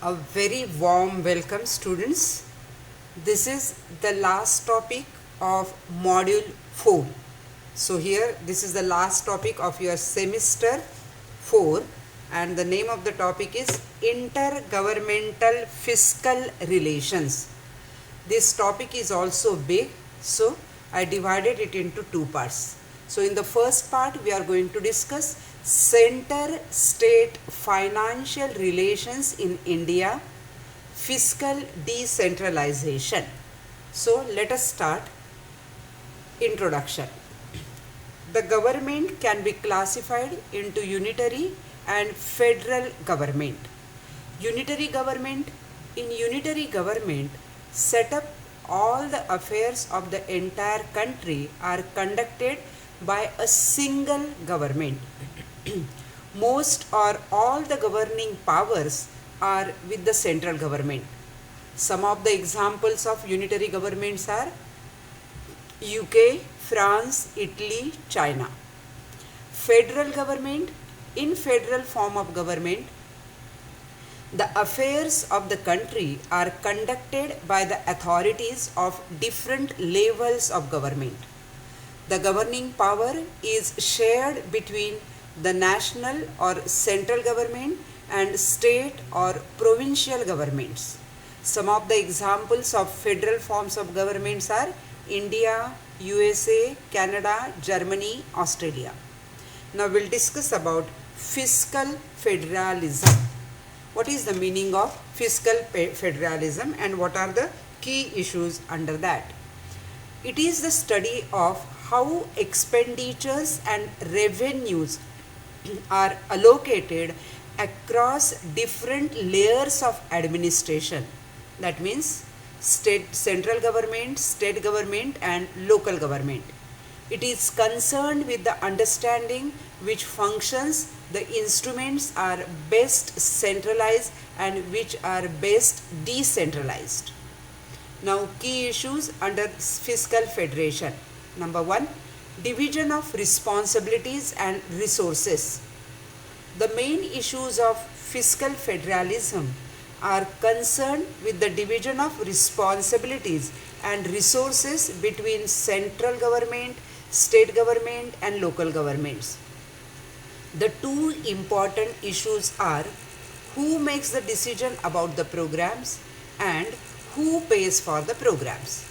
A very warm welcome, students. This is the last topic of module 4. So here this is the last topic of your semester 4 and the name of the topic is intergovernmental fiscal relations. This topic is also big, so I divided it into two parts. So in the first part we are going to discuss center-state financial relations in India, fiscal decentralization. So let us start. Introduction. The government can be classified into unitary and federal government. Unitary government. In unitary government, set up all the affairs of the entire country are conducted by a single government. Most or all the governing powers are with the central government. Some of the examples of unitary governments are UK, France, Italy, China. Federal government. In federal form of government, the affairs of the country are conducted by the authorities of different levels of government. The governing power is shared between the national or central government and state or provincial governments. Some of the examples of federal forms of governments are India, USA, Canada, Germany, Australia. Now we'll discuss about fiscal federalism. What is the meaning of fiscal federalism and what are the key issues under that? It is the study of how expenditures and revenues are allocated across different layers of administration. That means central government, state government and local government. It is concerned with the understanding which functions the instruments are best centralized and which are best decentralized. Now key issues under fiscal federation. Number 1, division of responsibilities and resources. The main issues of fiscal federalism are concerned with the division of responsibilities and resources between central government, state government and local governments. The two important issues are who makes the decision about the programs and who pays for the programs.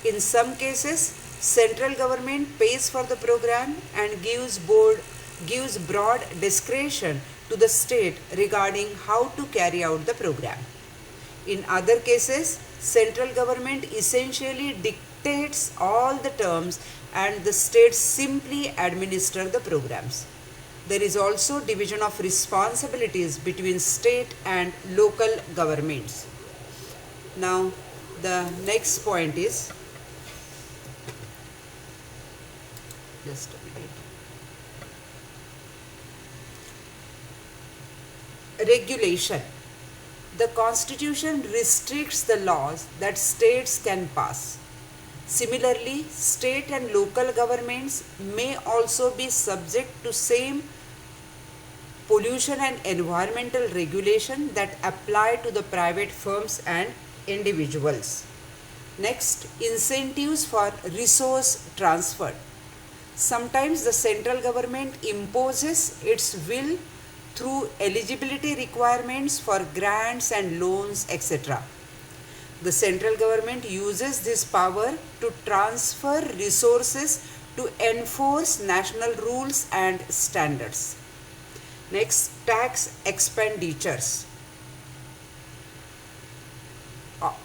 In some cases, central government pays for the program and gives broad discretion to the state regarding how to carry out the program. In other cases, central government essentially dictates all the terms and the states simply administer the programs. There is also division of responsibilities between state and local governments. Now, the next point is, just a minute. Regulation. The Constitution restricts the laws that states can pass. Similarly, state and local governments may also be subject to same pollution and environmental regulation that apply to the private firms and individuals. Next, incentives for resource transfer. Sometimes the central government imposes its will through eligibility requirements for grants and loans, etc. The central government uses this power to transfer resources to enforce national rules and standards. Next, tax expenditures.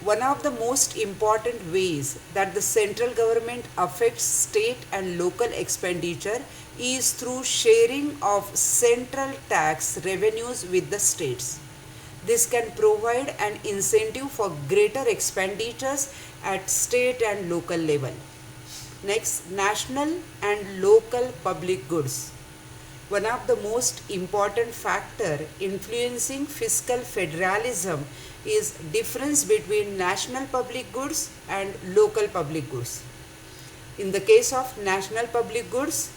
One of the most important ways that the central government affects state and local expenditure is through sharing of central tax revenues with the states. This can provide an incentive for greater expenditures at state and local level. Next, national and local public goods. One of the most important factor influencing fiscal federalism is difference between national public goods and local public goods. In the case of national public goods,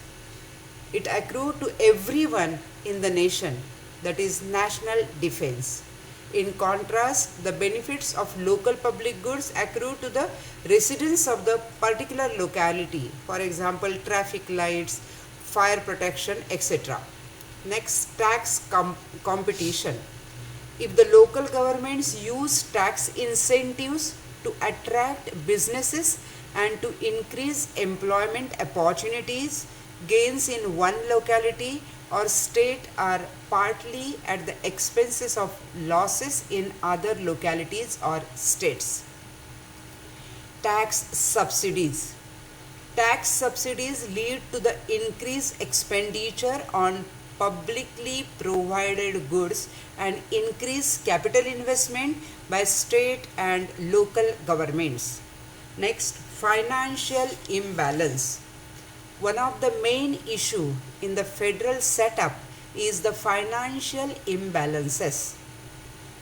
it accrued to everyone in the nation, that is national defense. In contrast, the benefits of local public goods accrue to the residents of the particular locality, for example, traffic lights, fire protection, etc. Next, competition. If the local governments use tax incentives to attract businesses and to increase employment opportunities, gains in one locality or state are partly at the expenses of losses in other localities or states. Tax subsidies. Tax subsidies lead to the increased expenditure on publicly provided goods and increased capital investment by state and local governments. Next, financial imbalance. One of the main issues in the federal setup is the financial imbalances.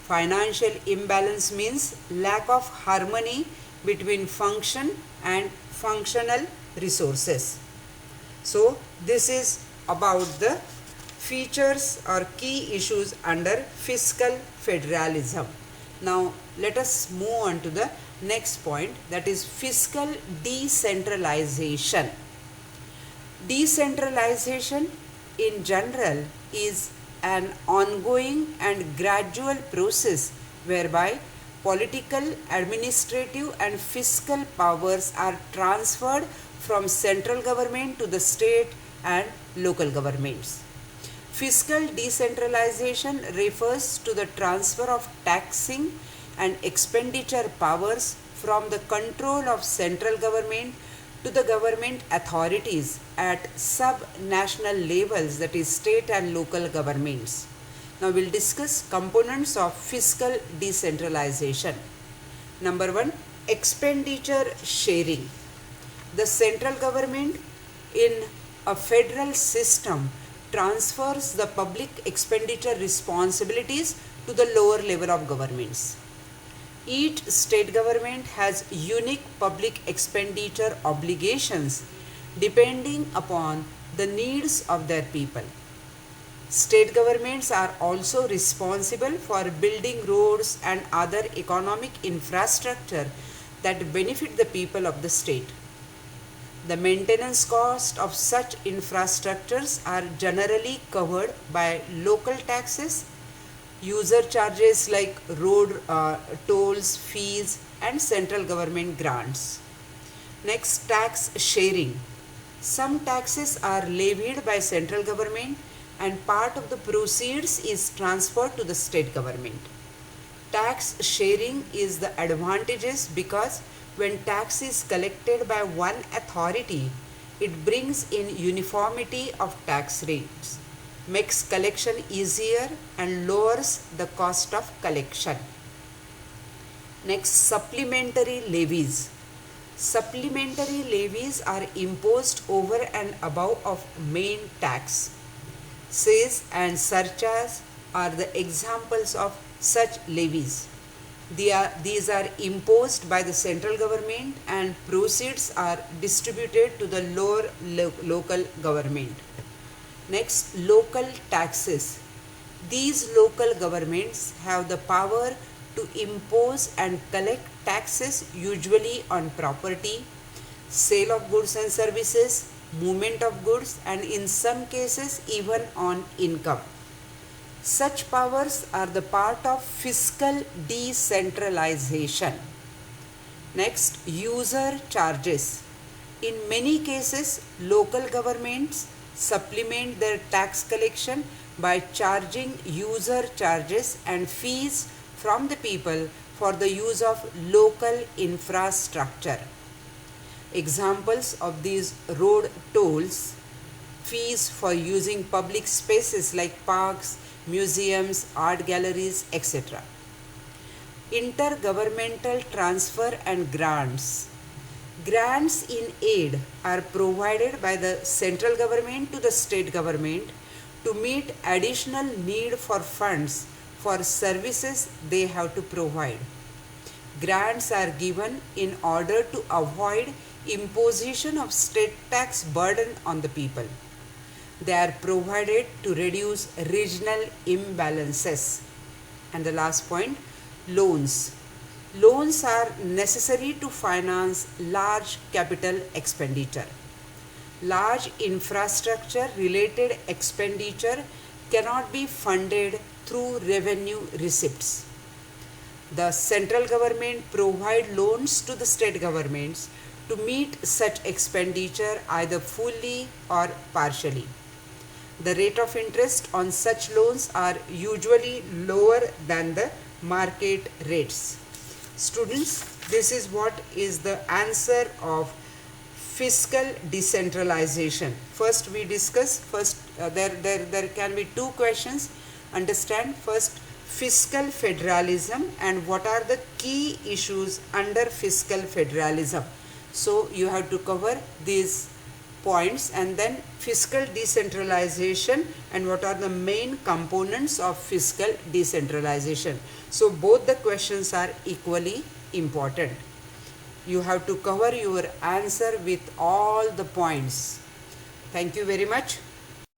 Financial imbalance means lack of harmony between function and functional resources. So, this is about the features or key issues under fiscal federalism. Now, let us move on to the next point, that is fiscal decentralization. Decentralization in general is an ongoing and gradual process whereby political, administrative and fiscal powers are transferred from central government to the state and local governments. Fiscal decentralization refers to the transfer of taxing and expenditure powers from the control of central government to the government authorities at sub-national levels, that is state and local governments. Now we will discuss components of fiscal decentralization. Number one, expenditure sharing. The central government in a federal system transfers the public expenditure responsibilities to the lower level of governments. Each state government has unique public expenditure obligations depending upon the needs of their people. State governments are also responsible for building roads and other economic infrastructure that benefit the people of the state. The maintenance cost of such infrastructures are generally covered by local taxes, user charges like road tolls, fees and central government grants. Next, tax sharing. Some taxes are levied by central government and part of the proceeds is transferred to the state government. Tax sharing is the advantageous because when tax is collected by one authority, it brings in uniformity of tax rates, makes collection easier and lowers the cost of collection. Next, supplementary levies. Supplementary levies are imposed over and above of main tax. Cess and surcharge are the examples of such levies. These are imposed by the central government and proceeds are distributed to the lower local government. Next, local taxes. These local governments have the power to impose and collect taxes usually on property, sale of goods and services, movement of goods and in some cases even on income. Such powers are the part of fiscal decentralization. Next, user charges. In many cases, local governments supplement their tax collection by charging user charges and fees from the people for the use of local infrastructure. Examples of these road tolls, fees for using public spaces like parks, museums, art galleries, etc. Intergovernmental transfer and grants. Grants in aid are provided by the central government to the state government to meet additional need for funds for services they have to provide. Grants are given in order to avoid imposition of state tax burden on the people. They are provided to reduce regional imbalances. And the last point, loans. Loans are necessary to finance large capital expenditure. Large infrastructure related expenditure cannot be funded through revenue receipts. The central government provide loans to the state governments to meet such expenditure either fully or partially. The rate of interest on such loans are usually lower than the market rates. Students, this is what is the answer of fiscal decentralization. First we discuss, there can be two questions. Understand first fiscal federalism and what are the key issues under fiscal federalism. So you have to cover these points, and then fiscal decentralization and what are the main components of fiscal decentralization. So both the questions are equally important. You have to cover your answer with all the points. Thank you very much.